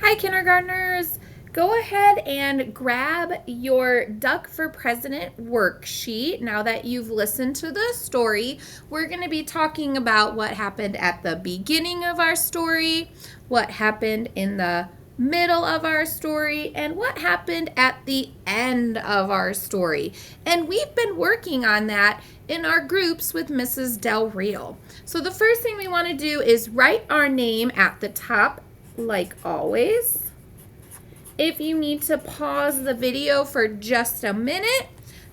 Hi, kindergartners. Go ahead and grab your Duck for President worksheet. Now that you've listened to the story, we're going to be talking about what happened at the beginning of our story, what happened in the middle of our story, and what happened at the end of our story. And we've been working on that in our groups with Mrs. Del Real. So the first thing we want to do is write our name at the top, like always. If you need to pause the video for just a minute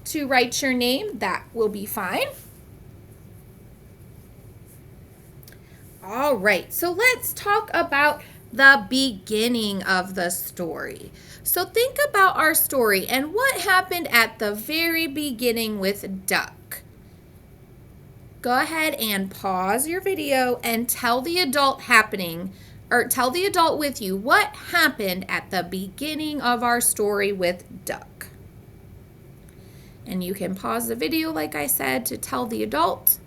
to write your name, that will be fine. All right, so let's talk about the beginning of the story. So think about our story and what happened at the very beginning with Duck. Go ahead and pause your video and tell the adult tell the adult with you what happened at the beginning of our story with Duck. And you can pause the video, like I said, to tell the adult.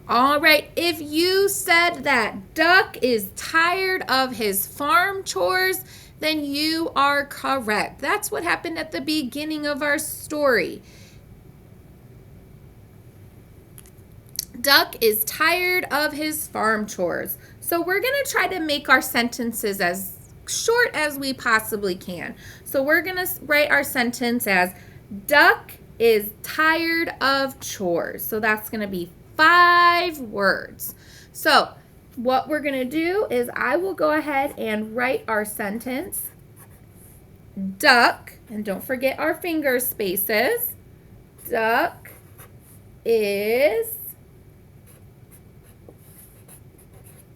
All right, if you said that Duck is tired of his farm chores, then you are correct. That's what happened at the beginning of our story. Duck is tired of his farm chores. So we're going to try to make our sentences as short as we possibly can. So we're going to write our sentence as Duck is tired of chores. So that's going to be 5 words. So what we're going to do is I will go ahead and write our sentence. Duck, and don't forget our finger spaces. Duck is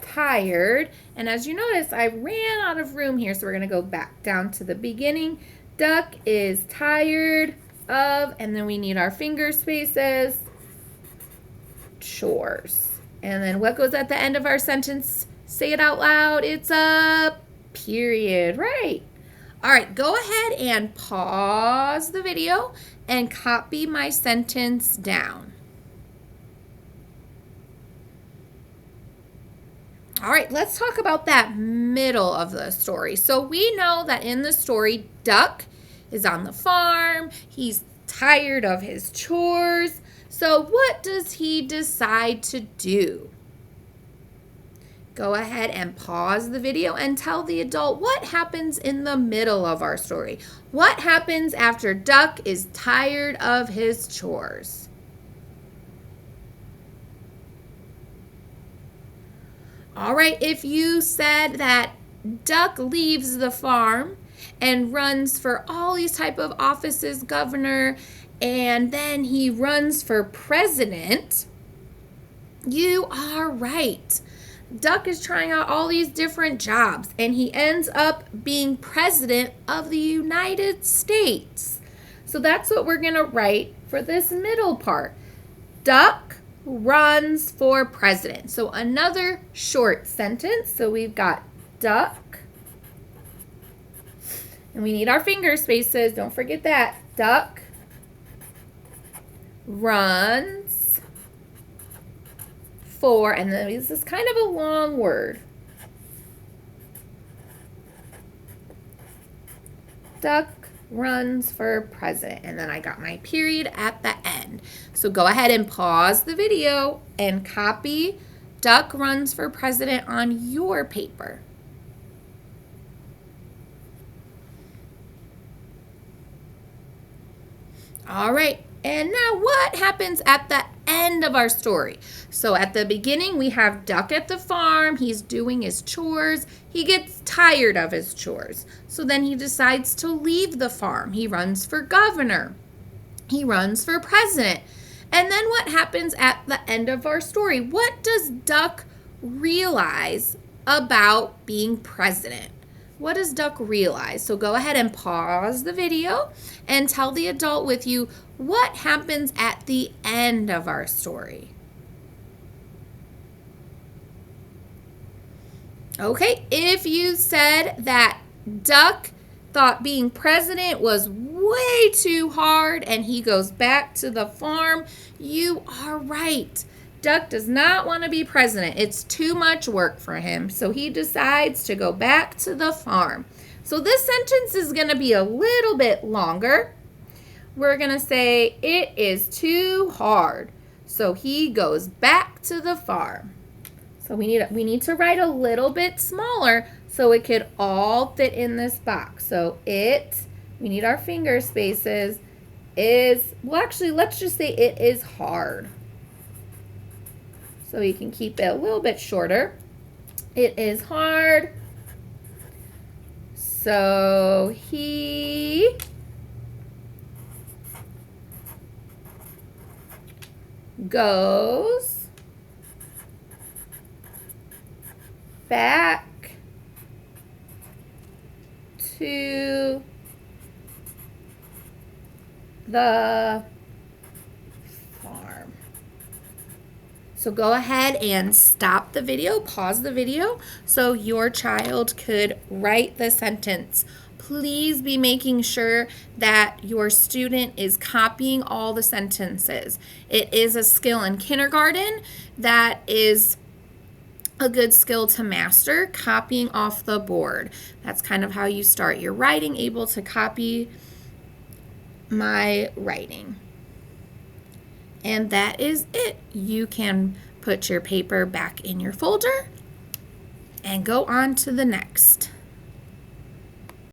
tired, and as you notice, I ran out of room here, so we're going to go back down to the beginning. Duck is tired of, and then we need our finger spaces, chores. And then what goes at the end of our sentence? Say it out loud. It's a period, right? All right, go ahead and pause the video and copy my sentence down. All right, let's talk about that middle of the story. So we know that in the story, Duck is on the farm. He's tired of his chores. So what does he decide to do? Go ahead and pause the video and tell the adult what happens in the middle of our story. What happens after Duck is tired of his chores? All right, if you said that Duck leaves the farm and runs for all these type of offices, governor, and then he runs for president, you are right. Duck is trying out all these different jobs, and he ends up being president of the United States. So that's what we're going to write for this middle part. Duck runs for president. So another short sentence. So we've got Duck, and we need our finger spaces. Don't forget that. Duck runs for, and then this is kind of a long word. Duck runs for president, and then I got my period at the end. So go ahead and pause the video and copy Duck runs for president on your paper. All right, and now what happens at the end of our story? So at the beginning, we have Duck at the farm. He's doing his chores. He gets tired of his chores. So then he decides to leave the farm. He runs for governor. He runs for president. And then what happens at the end of our story? What does Duck realize about being president? What does Duck realize? So go ahead and pause the video and tell the adult with you what happens at the end of our story. Okay, if you said that Duck thought being president was way too hard and he goes back to the farm, you are right. Duck does not want to be president. It's too much work for him. So he decides to go back to the farm. So this sentence is going to be a little bit longer. We're going to say it is too hard. So he goes back to the farm. So we need to write a little bit smaller so it could all fit in this box. So we need our finger spaces, actually, let's just say it is hard. So you can keep it a little bit shorter. It is hard. So he goes back to the farm. So go ahead and stop the video, pause the video, so your child could write the sentence. Please be making sure that your student is copying all the sentences. It is a skill in kindergarten that is a good skill to master, copying off the board. That's kind of how you start your writing, able to copy my writing. And that is it. You can put your paper back in your folder and go on to the next.